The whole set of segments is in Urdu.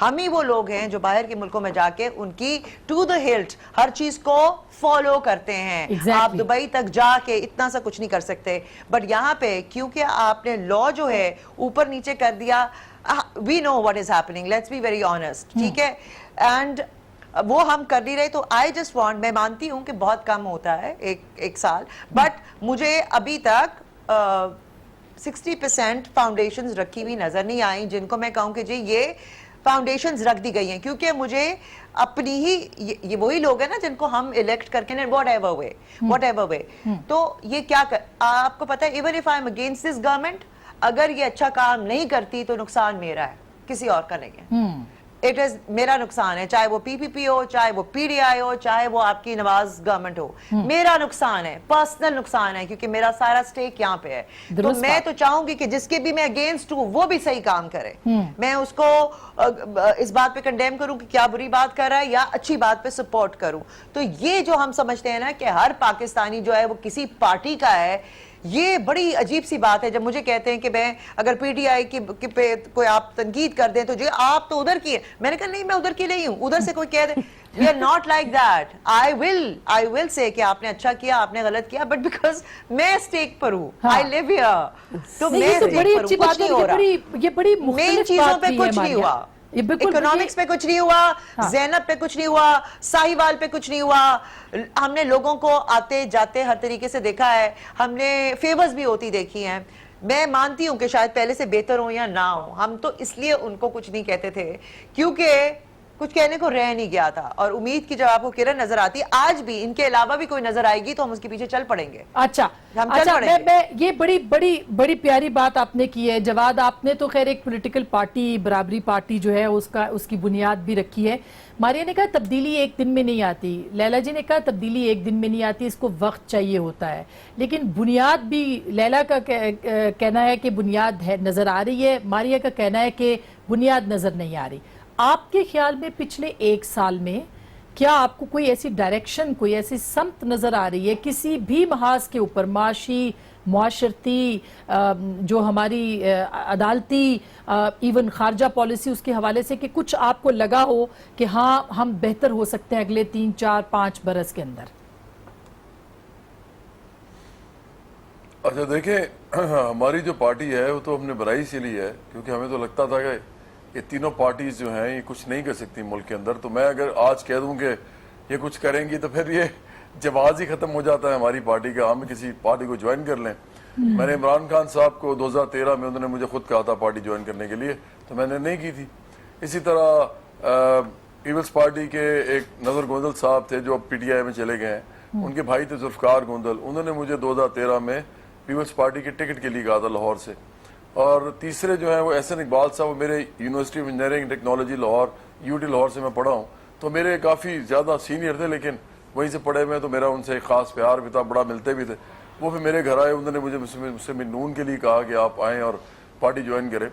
ہم ہی وہ لوگ ہیں جو باہر کے ملکوں میں جا کے ان کی ٹو دا ہلٹ ہر چیز کو فالو کرتے ہیں. آپ دبئی تک جا کے اتنا سا کچھ نہیں کر سکتے, بٹ یہاں پہ کیونکہ آپ نے لا جو ہے اوپر نیچے کر دیا, we know what is happening, let's be very honest, ٹھیک ہے, اینڈ وہ ہم کر نہیں رہے. تو I just want, میں مانتی ہوں کہ بہت کم ہوتا ہے ایک سال, بٹ مجھے ابھی تک 60% فاؤنڈیشنز رکھی ہوئی نظر نہیں آئیں جن کو میں کہوں کہ جی یہ فاؤنڈیشنز رکھ دی گئی ہیں, کیونکہ مجھے اپنی ہی یہ وہی لوگ ہیں نا جن کو ہم الیکٹ کر کے واٹ ایور وے, تو یہ کیا آپ کو پتا ہے, even if I am against this government, اگر یہ اچھا کام نہیں کرتی تو نقصان میرا ہے, کسی اور کا نہیں ہے. اٹ از میرا نقصان ہے, چاہے وہ پی پی پی ہو, چاہے وہ پی ڈی آئی ہو, چاہے وہ آپ کی نواز گورنمنٹ ہو, میرا نقصان ہے, پرسنل نقصان ہے, کیونکہ میرا سارا سٹیک یہاں پہ ہے. تو میں تو چاہوں گی کہ جس کے بھی میں اگینسٹ ہوں وہ بھی صحیح کام کرے, میں اس کو اس بات پہ کنڈیم کروں کہ کیا بری بات کر رہا ہے یا اچھی بات پہ سپورٹ کروں. تو یہ جو ہم سمجھتے ہیں نا کہ ہر پاکستانی جو ہے وہ کسی پارٹی کا ہے, یہ بڑی عجیب سی بات ہے. جب مجھے کہتے ہیں کہ میں اگر پی ٹی آئی کی پہ کوئی آپ تنقید کر دیں تو جی آپ تو ادھر کی ہے, میں نے کہا نہیں میں ادھر کی نہیں ہوں, ادھر سے کوئی کہہ دے, we are not like that. I will say کہ آپ نے اچھا کیا, آپ نے غلط کیا, but because میں اسٹیک پر ہوں, I live here, تو میں اسٹیک پر ہوں, کچھ نہیں ہو رہا, یہ بڑی مین چیزوں پہ کچھ نہیں ہوا, اکنامکس پہ کچھ نہیں ہوا, زینب پہ کچھ نہیں ہوا, ساہیوال پہ کچھ نہیں ہوا. ہم نے لوگوں کو آتے جاتے ہر طریقے سے دیکھا ہے, ہم نے فیورز بھی ہوتی دیکھی ہیں. میں مانتی ہوں کہ شاید پہلے سے بہتر ہوں یا نہ ہوں, ہم تو اس لیے ان کو کچھ نہیں کہتے تھے کیونکہ کچھ کہنے کو رہ نہیں گیا تھا. اور امید کی جب آپ کو کرن نظر آتی ہے, آج بھی ان کے علاوہ بھی کوئی نظر آئے گی تو ہم اس کے پیچھے چل پڑیں گے. اچھا, میں یہ بڑی پیاری بات آپ نے کی ہے جواد. آپ نے تو خیر ایک پولیٹیکل پارٹی, برابری پارٹی جو ہے اس کی بنیاد بھی رکھی ہے. ماریا نے کہا تبدیلی ایک دن میں نہیں آتی, لیلا جی نے کہا تبدیلی ایک دن میں نہیں آتی, اس کو وقت چاہیے ہوتا ہے. لیکن بنیاد بھی, لیلا کا کہنا ہے کہ بنیاد نظر آ رہی ہے, ماریا کا کہنا ہے کہ بنیاد نظر نہیں آ رہی. آپ کے خیال میں پچھلے ایک سال میں کیا آپ کو کوئی ایسی ڈائریکشن, کوئی ایسی سمت نظر آ رہی ہے کسی بھی محاذ کے اوپر, معاشی, معاشرتی, جو ہماری عدالتی, ایون خارجہ پالیسی اس کے حوالے سے, کہ کچھ آپ کو لگا ہو کہ ہاں ہم بہتر ہو سکتے ہیں اگلے 3, 4, 5 برس کے اندر؟ اچھا دیکھیں, ہماری جو پارٹی ہے وہ تو ہم نے بنائی اسی لیے ہے کیونکہ ہمیں تو لگتا تھا کہ یہ تینوں پارٹیز جو ہیں یہ کچھ نہیں کر سکتی ملک کے اندر. تو میں اگر آج کہہ دوں کہ یہ کچھ کریں گی تو پھر یہ جواز ہی ختم ہو جاتا ہے ہماری پارٹی کا, ہم کسی پارٹی کو جوائن کر لیں. میں نے عمران خان صاحب کو 2013 میں انہوں نے مجھے خود کہا تھا پارٹی جوائن کرنے کے لیے, تو میں نے نہیں کی تھی. اسی طرح پیپلز پارٹی کے ایک نظر گوندل صاحب تھے جو اب پی ٹی آئی میں چلے گئے ہیں, ان کے بھائی تھے ذوالفقار گوندل, انہوں نے مجھے 2013 میں پیپلز پارٹی کے ٹکٹ کے لیے کہا تھا لاہور سے. اور تیسرے جو ہیں وہ احسن اقبال صاحب, وہ میرے university of engineering technology Lahore, U T Lahore سے میں پڑھا ہوں, تو میرے کافی زیادہ سینئر تھے لیکن وہیں سے پڑھے ہوئے, تو میرا ان سے ایک خاص پیار بھی تھا, بڑا ملتے بھی تھے. وہ پھر میرے گھر آئے, انہوں نے مجھے مجھ سے نون کے لیے کہا کہ آپ آئیں اور پارٹی جوائن کریں.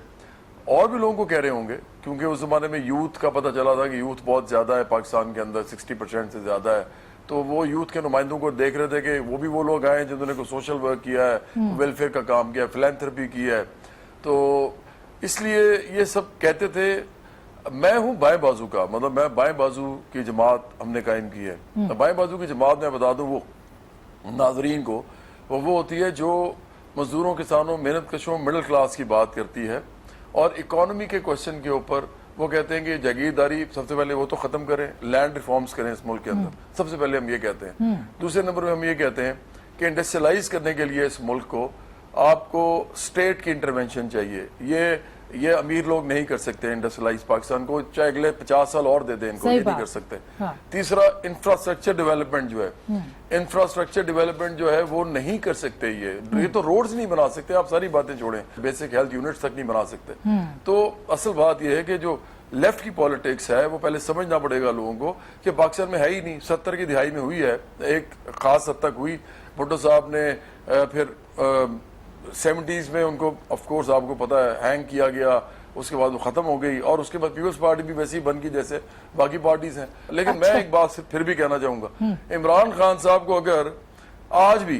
اور بھی لوگوں کو کہہ رہے ہوں گے کیونکہ اس زمانے میں یوتھ کا پتہ چلا تھا کہ یوتھ بہت زیادہ ہے پاکستان کے اندر, 60% سے زیادہ ہے. تو وہ یوتھ کے نمائندوں کو دیکھ رہے تھے کہ وہ بھی وہ لوگ آئے ہیں جنہوں نے کوئی سوشل ورک کیا ہے, ویلفیئر کا کام کیا ہے, فلینتھرپی کی ہے. تو اس لیے یہ سب کہتے تھے. میں ہوں بائیں بازو کا, مطلب میں بائیں بازو کی جماعت ہم نے قائم کی ہے. بائیں بازو کی جماعت میں بتا دوں وہ ناظرین کو, وہ ہوتی ہے جو مزدوروں, کسانوں, محنت کشوں, مڈل کلاس کی بات کرتی ہے, اور اکانومی کے کوشچن کے اوپر وہ کہتے ہیں کہ جاگیرداری سب سے پہلے وہ تو ختم کریں, لینڈ ریفارمز کریں اس ملک کے اندر, سب سے پہلے ہم یہ کہتے ہیں. دوسرے نمبر پہ ہم یہ کہتے ہیں کہ انڈسٹریلائز کرنے کے لیے اس ملک کو آپ کو اسٹیٹ کی انٹرونشن چاہیے. یہ امیر لوگ نہیں کر سکتے انڈسٹریلائز پاکستان کو, چاہے اگلے 50 سال اور دے دیں ان کو, یہ نہیں کر سکتے. تیسرا انفراسٹرکچر ڈیولپمنٹ جو ہے, انفراسٹرکچر ڈیولپمنٹ جو ہے وہ نہیں کر سکتے. یہ تو روڈز نہیں بنا سکتے, آپ ساری باتیں چھوڑیں, بیسک ہیلتھ یونٹس تک نہیں بنا سکتے. تو اصل بات یہ ہے کہ جو لیفٹ کی پالیٹکس ہے وہ پہلے سمجھنا پڑے گا لوگوں کو کہ پاکستان میں ہے ہی نہیں. 70 کی دہائی میں ہوئی ہے, ایک خاص حد تک ہوئی. بھٹو صاحب نے پھر 70s میں ان کو آف کورس آپ کو پتا ہے ہینگ کیا گیا, اس کے بعد وہ ختم ہو گئی, اور اس کے بعد پیپلز پارٹی بھی ویسی بن گئی جیسے باقی پارٹیز ہیں. لیکن میں ایک بات پھر بھی کہنا چاہوں گا, عمران خان صاحب کو اگر آج بھی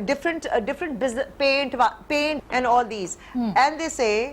different business, paint and all these, and they say,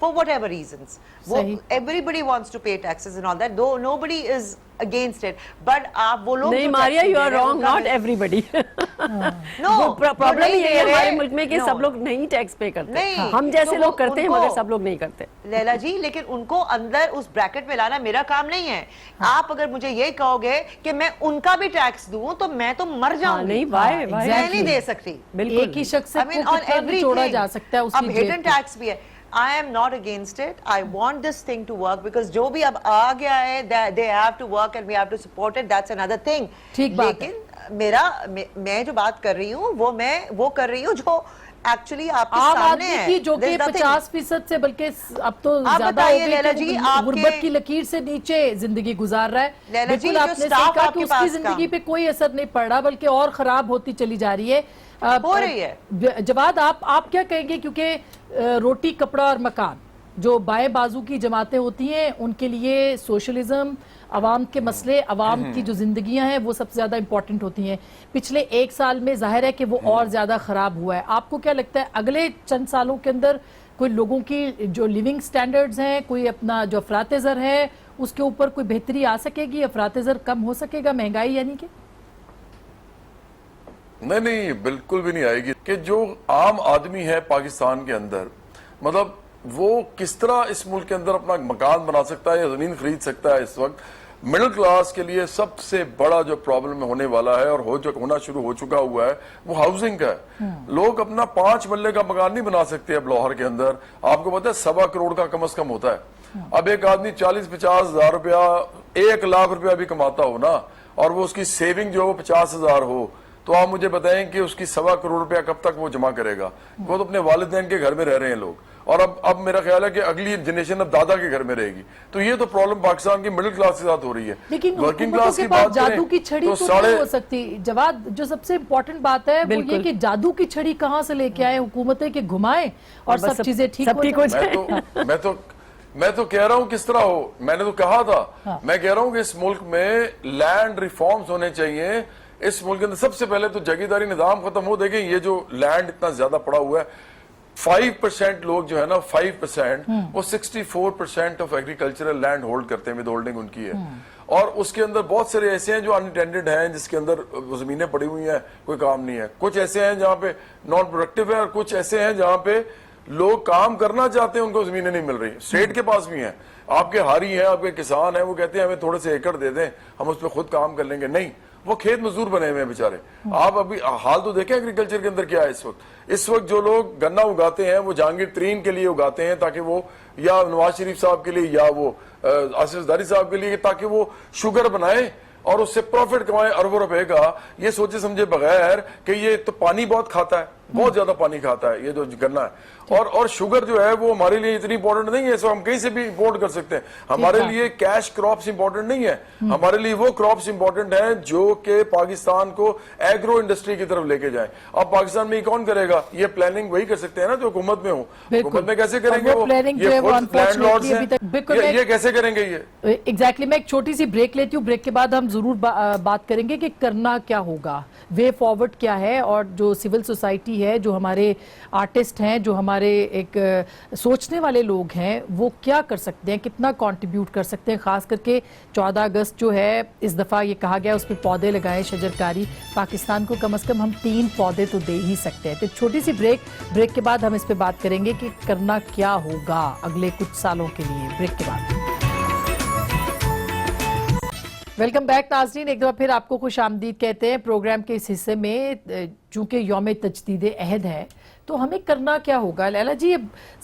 for whatever reasons. صحیح. Everybody wants to pay taxes and all that, though nobody is against it. But آپ وہ لوگ نہیں ماریا you are wrong not everybody problem یہ ہے ہمارے ملک میں کہ سب لوگ نہیں ٹیکس پے کرتے ہم جیسے لوگ کرتے ہیں مگر سب لوگ نہیں کرتے لیلا جی لیکن ان کو اندر اس بریکٹ میں لانا میرا کام نہیں ہے. آپ اگر مجھے یہ کہو گے کہ میں ان کا بھی ٹیکس دوں تو میں تو مر جاؤں نہیں وائی میں نہیں دے سکتی. ایک ہی شخص سے کتنا بھی چھوڑا جا سکتا ہے اس اب کی ہڈن ٹیکس بھی ہے. I am not against it. I want this thing to work because جو بھی اب آ گیا ہے they have to work and we have to support it. That's another thing. ٹھیک بات ہے. لیکن میں جو بات کر رہی ہوں وہ کر رہی ہوں جو ایکچولی آپ کے عام سامنے آدمی ہے کی جو کہ 50% سے بلکہ اب تو زیادہ ہو گئی کہ غربت کی لکیر سے نیچے زندگی گزار رہا ہے. بالکل آپ نے صحیح کہا کہ اس کی زندگی پہ کوئی اثر نہیں پڑ رہا بلکہ اور خراب ہوتی چلی جا رہی ہے. ہو رہی ہے. جواد آپ کیا کہیں گے کیونکہ روٹی کپڑا اور مکان جو بائیں بازو کی جماعتیں ہوتی ہیں ان کے لیے سوشلزم عوام کے مسئلے عوام کی جو زندگیاں ہیں وہ سب سے زیادہ امپورٹنٹ ہوتی ہیں. پچھلے 1 سال میں ظاہر ہے کہ وہ اور زیادہ خراب ہوا ہے. آپ کو کیا لگتا ہے اگلے چند سالوں کے اندر کوئی لوگوں کی جو لیونگ سٹینڈرڈز ہیں کوئی اپنا جو افراط زر ہے اس کے اوپر کوئی بہتری آ سکے گی افراط زر کم ہو سکے گا مہنگائی یعنی کہ نہیں بالکل بھی نہیں آئے گی کہ جو عام آدمی ہے پاکستان کے اندر مطلب وہ کس طرح اس ملک کے اندر اپنا مکان بنا سکتا ہے یا زمین خرید سکتا ہے. اس وقت مڈل کلاس کے لیے سب سے بڑا جو پرابلم ہونے والا ہے اور ہونا شروع ہو چکا ہوا ہے وہ ہاؤسنگ کا ہے. لوگ اپنا 5 مرلے کا مکان نہیں بنا سکتے اب لاہور کے اندر. آپ کو پتا ہے 1.25 کروڑ کا کم از کم ہوتا ہے. اب ایک آدمی 40-50 ہزار روپیہ 1 لاکھ روپیہ بھی کماتا ہو نا اور وہ اس کی سیونگ جو 50 ہزار ہو تو آپ مجھے بتائیں کہ اس کی 1.25 کروڑ روپیہ کب تک وہ جمع کرے گا. وہ تو اپنے والدین کے گھر میں رہ رہے ہیں لوگ اور اب میرا خیال ہے کہ اگلی جنریشن اب دادا کے گھر میں رہے گی. تو یہ تو پرابلم پاکستان کی مڈل کلاس کے ساتھ ہو رہی ہے. لیکن ورکنگ حکومتوں کلاس کے کی پاس بات جادو کی چھڑی کریں تو تو نہیں ہو سکتی. جواد جو سب سے امپورٹنٹ بات ہے وہ یہ کہ جادو کی چھڑی کہاں سے لے کے آئے حکومتیں کہ گھمائیں اور سب چیزیں ٹھیک ہو جائیں. میں تو کہہ رہا ہوں کس طرح ہو. میں نے تو کہا تھا میں کہہ رہا ہوں کہ اس ملک میں لینڈ ریفارمز ہونے چاہیے. اس ملک کے اندر سب سے پہلے تو جاگیرداری نظام ختم ہو. دیکھیں یہ جو لینڈ اتنا زیادہ پڑا ہوا ہے 5% لوگ جو ہے نا 5% وہ 64% آف ایگریکلچرل لینڈ ہولڈ کرتے ہیں ود ہولڈنگ ان کی ہے. اور اس کے اندر بہت سارے ایسے ہیں جو انٹینڈڈ ہیں جس کے اندر زمینیں پڑی ہوئی ہیں کوئی کام نہیں ہے. کچھ ایسے ہیں جہاں پہ نان پروڈکٹیو ہے اور کچھ ایسے ہیں جہاں پہ لوگ کام کرنا چاہتے ہیں ان کو زمینیں نہیں مل رہی. اسٹیٹ کے پاس بھی ہیں آپ کے ہاری ہیں آپ کے کسان ہیں وہ کہتے ہیں ہمیں تھوڑے سے ایکڑ دے دیں ہم اس پہ خود کام کر لیں گے. نہیں وہ کھیت مزدور بنے ہوئے ہیں بیچارے. آپ ابھی حال تو دیکھیں ایگریکلچر کے اندر کیا ہے اس وقت جو لوگ گنا اگاتے ہیں وہ جہانگیر ترین کے لیے اگاتے ہیں تاکہ وہ یا نواز شریف صاحب کے لیے یا وہ آصف زرداری صاحب کے لیے تاکہ وہ شوگر بنائیں اور اس سے پروفٹ کمائیں اربوں روپے کا. یہ سوچے سمجھے بغیر کہ یہ تو پانی بہت کھاتا ہے بہت زیادہ پانی کھاتا ہے یہ جو گنا ہے اور شوگر جو ہے وہ ہمارے لیے اتنی امپورٹنٹ نہیں ہے. ہم کہیں سے بھی امپورٹ کر سکتے ہیں. ہمارے لیے کیش کراپس امپورٹنٹ نہیں ہے. ہمارے لیے وہ کراپس امپورٹنٹ ہیں جو کہ پاکستان کو ایگرو انڈسٹری کی طرف لے کے جائیں. اب پاکستان میں یہ کون کرے گا؟ یہ پلاننگ وہی کر سکتے ہیں نا جو حکومت میں ہوں. حکومت میں کیسے کریں گے وہ یہ خود لینڈ لارڈز ہیں یہ کیسے کریں گے یہ ایگزیکٹلی. میں ایک چھوٹی سی بریک لیتی ہوں. بریک کے بعد ہم ضرور بات کریں گے کہ کرنا کیا ہوگا وے فارورڈ کیا ہے اور جو سول سوسائٹی ہے جو ہمارے آرٹسٹ ہیں جو ہمارے ایک سوچنے والے لوگ ہیں وہ کیا کر سکتے ہیں کتنا کنٹریبیوٹ کر سکتے ہیں. خاص کر کے 14 اگست جو ہے اس دفعہ یہ کہا گیا اس پہ پودے لگائیں شجرکاری. پاکستان کو کم از کم ہم 3 پودے تو دے ہی سکتے ہیں. تو ایک چھوٹی سی بریک کے بعد ہم اس پہ بات کریں گے کہ کرنا کیا ہوگا اگلے کچھ سالوں کے لیے. بریک کے بعد ویلکم بیک ناظرین. ایک دفعہ پھر آپ کو خوش آمدید کہتے ہیں. پروگرام کے اس حصے میں چونکہ یوم تجدید عہد ہے تو ہمیں کرنا کیا ہوگا. لیلا جی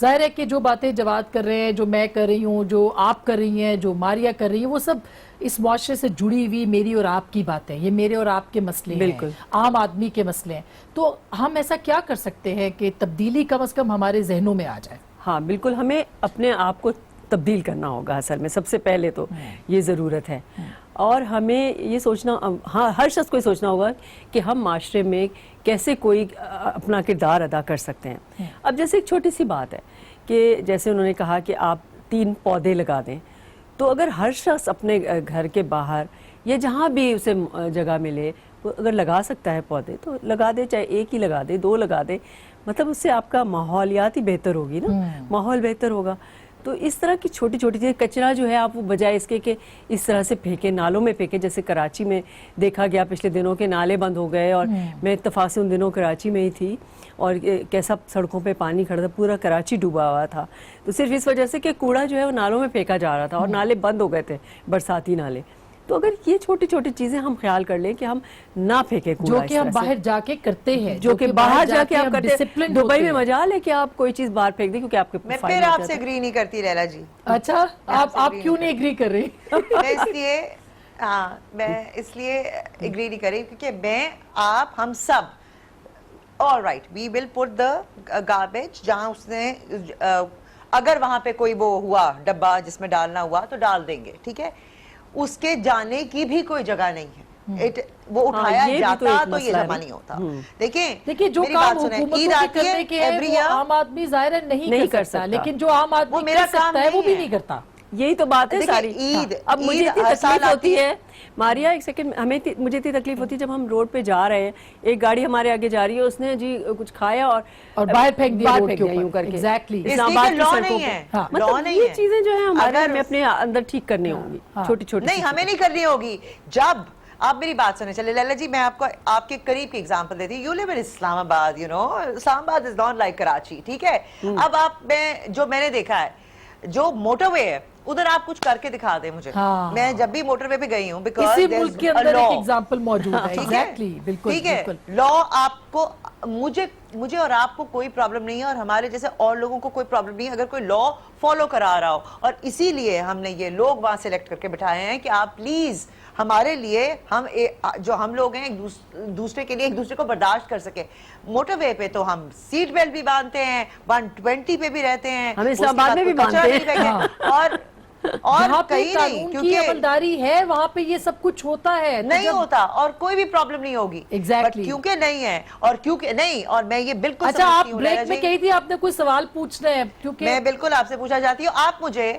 ظاہر ہے کہ جو باتیں جواد کر رہے ہیں جو میں کر رہی ہوں جو آپ کر رہی ہیں جو ماریا کر رہی ہیں وہ سب اس معاشرے سے جڑی ہوئی میری اور آپ کی باتیں. یہ میرے اور آپ کے مسئلے ہیں عام آدمی کے مسئلے ہیں. تو ہم ایسا کیا کر سکتے ہیں کہ تبدیلی کم از کم ہمارے ذہنوں میں آ جائے. ہاں بالکل ہمیں اپنے آپ کو تبدیل کرنا ہوگا. اصل میں سب سے پہلے تو یہ ضرورت ہے اور ہمیں یہ سوچنا ہاں ہر شخص کو یہ سوچنا ہوگا کہ ہم معاشرے میں کیسے کوئی اپنا کردار ادا کر سکتے ہیں. اب جیسے ایک چھوٹی سی بات ہے کہ جیسے انہوں نے کہا کہ آپ 3 پودے لگا دیں تو اگر ہر شخص اپنے گھر کے باہر یا جہاں بھی اسے جگہ ملے وہ اگر لگا سکتا ہے پودے تو لگا دے. چاہے 1 ہی لگا دے 2 لگا دے مطلب اس سے آپ کا ماحولیات ہی بہتر ہوگی نا, ماحول بہتر ہوگا. تو اس طرح کی چھوٹی چھوٹی چیزیں, کچرا جو ہے آپ وہ بجائے اس کے کہ اس طرح سے پھینکیں, نالوں میں پھینکیں, جیسے کراچی میں دیکھا گیا پچھلے دنوں کے نالے بند ہو گئے, اور میں اتفاق سے ان دنوں کراچی میں ہی تھی, اور کیسا سڑکوں پہ پانی کھڑا تھا, پورا کراچی ڈوبا ہوا تھا, تو صرف اس وجہ سے کہ کوڑا جو ہے وہ نالوں میں پھینکا جا رہا تھا, اور نالے بند ہو گئے تھے, برساتی نالے. تو اگر یہ چھوٹی چھوٹی چیزیں ہم خیال کر لیں کہ ہم نہ پھینکیں کوڑا, جو کہ ہم باہر جا کے کرتے ہیں, جو کہ باہر جا کے آپ کرتے ہیں. ڈسپلن دبئی میں مجال ہے کہ آپ کوئی چیز باہر پھینک دیں کیونکہ آپ کے میں پھر آپ سے اگری نہیں کرتی لیلا جی. اچھا, آپ کیوں نہیں ایگری کر رہی؟ میں اس لیے میں اس لیے ایگری نہیں کر رہی کیونکہ میں, آپ, ہم سب all right we will put the garbage جہاں اس نے, اگر وہاں پہ کوئی وہ ہوا ڈبہ جس میں ڈالنا ہوا تو ڈال دیں گے, ٹھیک ہے, اس کے جانے کی بھی کوئی جگہ نہیں ہے, وہ اٹھایا جاتا تو یہ جمع نہیں ہوتا. دیکھیں جو کام حکومتوں کے کرنے کے ہیں وہ عام آدمی ظاہر نہیں کر سکتا, لیکن جو عام آدمی کر سکتا ہے وہ بھی نہیں کرتا. یہی تو بات ہے ساری. اب مجھے اتنی تکلیف ہوتی ہے ماریا, ایک سیکنڈ, مجھے اتنی تکلیف ہوتی ہے جب ہم روڈ پہ جا رہے ہیں, ایک گاڑی ہمارے آگے جا رہی ہے, اس نے جی کچھ کھایا اور باہر پھینک دیا روڈ کے یوں کر اوپر. کے. ایگزیکٹلی, اسلام آباد کی سڑکوں پہ. مطلب یہ چیزیں جو ہیں ہمارے ہمیں اپنے اندر ٹھیک کرنی ہوں گی, چھوٹی چھوٹی. نہیں, ہمیں نہیں کرنی ہوگی. جب آپ میری بات سنیں, چلے لیلا جی میں آپ کو آپ کے قریب کی ایگزامپل دیتی ہوں. یو لیو ان اسلام آباد, یو نو اسلام آباد از ناٹ لائک کراچی, ٹھیک ہے. اب آپ, میں نے دیکھا ہے جو موٹر وے ہے ادھر آپ کچھ کر کے دکھا دیں مجھے. میں جب بھی موٹر وے پہ گئی ہوں, بیکاز اسی ملک کے اندر ایک ایگزامپل موجود ہے. ایگزیکٹلی, بالکل ٹھیک ہے. لا آپ کو, مجھے اور آپ کو کوئی پرابلم نہیں ہے, اور ہمارے جیسے اور لوگوں کو کوئی پرابلم نہیں ہے اگر کوئی لا فالو کرا رہا ہو, اور اسی لیے ہم نے یہ لوگ وہاں سلیکٹ کر کے بٹھائے ہیں کہ آپ پلیز ہمارے لیے, ہم جو ہم لوگ ہیں ایک دوسرے کے لیے ایک دوسرے کو برداشت کر سکے. موٹر وے پہ تو ہم سیٹ بیلٹ بھی باندھتے ہیں, 120 پہ بھی رہتے ہیں, ہم اسلام آباد میں بھی باندھتے ہیں, اور جہاں پہ کہیں نہیں, قانون کی عملداری ہے وہاں پہ یہ سب کچھ ہوتا ہے, نہیں ہوتا, اور کوئی بھی پرابلم نہیں ہوگی. ایگزیکٹلی, کیونکہ نہیں ہے, اور کیونکہ نہیں, اور میں یہ بالکل. اچھا, آپ بریک میں کہی تھی آپ نے کوئی سوال پوچھنا ہے, کیونکہ میں بالکل آپ سے پوچھنا چاہتی ہوں. آپ مجھے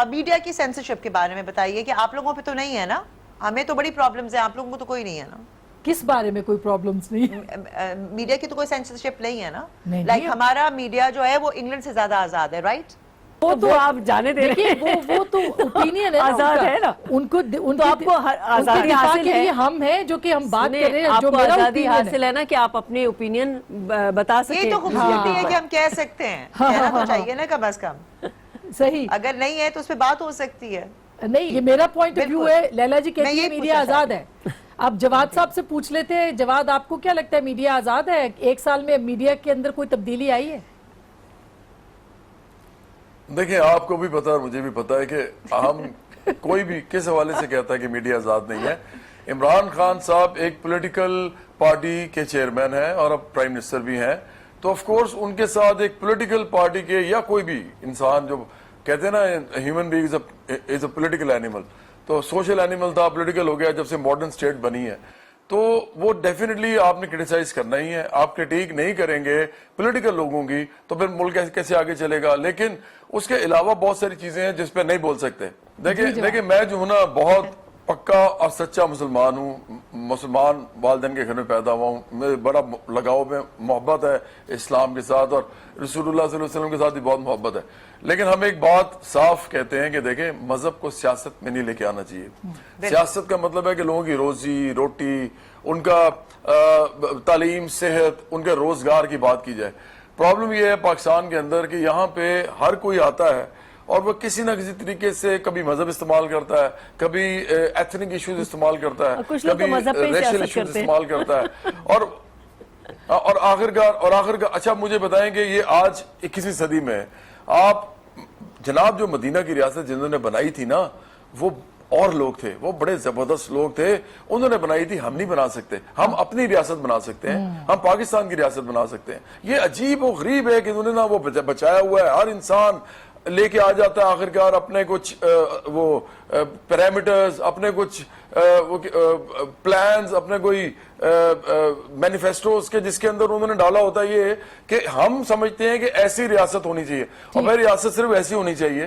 میڈیا کی سینسرشپ کے بارے میں بتائیے کہ آپ لوگوں پہ تو نہیں ہے نا, ہمیں تو بڑی پرابلمز ہیں, آپ لوگوں کو تو کوئی نہیں ہے نا. کس بارے میں کوئی پرابلمز نہیں؟ میڈیا کی تو کوئی سینسرشپ نہیں ہے نا. نہیں, لائک ہمارا میڈیا جو ہے وہ انگلینڈ سے زیادہ آزاد ہے, رائٹ؟ وہ تو آپ جانے دے رہے ہیں, وہ تو اوپینین ہے, آزاد ہے نا, ان کو آپ کو آزادی حاصل ہے. ہم ہیں جو کہ ہم بات کر رہے ہیں, آپ جو کو میرا آزادی حاصل ہے نا کہ آپ اپنے اوپینین بتا سکیں. یہ تو خوبصورتی ہے کہ ہم کہہ سکتے ہیں, کہنا تو چاہیے نا کم از کم. صحیح, اگر نہیں ہے تو اس پہ بات ہو سکتی ہے. نہیں, یہ میرا پوائنٹ آف ویو ہے. لیلا جی کہتی ہے میڈیا آزاد ہے. اب جواد صاحب سے پوچھ لیتے ہیں. جواد, آپ کو کیا لگتا ہے میڈیا آزاد ہے؟ ایک سال میں میڈیا کے اندر کوئی تبدیلی آئی ہے؟ دیکھیں, آپ کو بھی پتا ہے, مجھے بھی پتا ہے کہ ہم کوئی بھی کس حوالے سے کہتا ہے کہ میڈیا آزاد نہیں ہے. عمران خان صاحب ایک پولیٹیکل پارٹی کے چیئرمین ہیں اور اب پرائم منسٹر بھی ہیں, تو آف کورس ان کے ساتھ ایک پولیٹیکل پارٹی کے یا کوئی بھی انسان, جو کہتے ہیں نا human being is a political animal, تو سوشل اینیمل تھا, پولیٹیکل ہو گیا جب سے ماڈرن اسٹیٹ بنی ہے, تو وہ ڈیفینیٹلی آپ نے کرٹیسائز کرنا ہی ہے. آپ کرٹیک نہیں کریں گے پولیٹیکل لوگوں کی تو پھر ملک کیسے آگے چلے گا. لیکن اس کے علاوہ بہت ساری چیزیں ہیں جس پہ نہیں بول سکتے. دیکھیں میں جو ہوں نا بہت پکا اور سچا مسلمان ہوں, مسلمان والدین کے گھر میں پیدا ہوا ہوں, میرے بڑا لگاؤ میں محبت ہے اسلام کے ساتھ, اور رسول اللہ صلی اللہ علیہ وسلم کے ساتھ بھی بہت محبت ہے. لیکن ہم ایک بات صاف کہتے ہیں کہ دیکھیں, مذہب کو سیاست میں نہیں لے کے آنا چاہیے. سیاست کا مطلب ہے کہ لوگوں کی روزی روٹی, ان کا تعلیم, صحت, ان کے روزگار کی بات کی جائے. پرابلم یہ ہے پاکستان کے اندر کہ یہاں پہ ہر کوئی آتا ہے اور وہ کسی نہ کسی طریقے سے کبھی مذہب استعمال کرتا ہے, کبھی ایتھنک ایشوز استعمال کرتا ہے, کبھی ریشل ایشوز استعمال کرتا ہے, اور آخر کا اچھا مجھے بتائیں کہ یہ آج 21ویں صدی میں آپ جناب جو مدینہ کی ریاست جنہوں نے بنائی تھی نا, وہ اور لوگ تھے, وہ بڑے زبردست لوگ تھے, انہوں نے بنائی تھی, ہم نہیں بنا سکتے. ہم اپنی ریاست بنا سکتے ہیں, ہم پاکستان کی ریاست بنا سکتے ہیں. یہ عجیب و غریب ہے کہ انہوں نے نا وہ بچایا ہوا ہے. ہر انسان لے کے آ جاتا ہے آخرکار اپنے کچھ وہ پیرامیٹرز, اپنے کچھ پلانز, اپنے کوئی مینیفیسٹوز کے, جس کے اندر انہوں نے ڈالا ہوتا ہے یہ کہ ہم سمجھتے ہیں کہ ایسی ریاست ہونی چاہیے. اور بھائی ریاست صرف ایسی ہونی چاہیے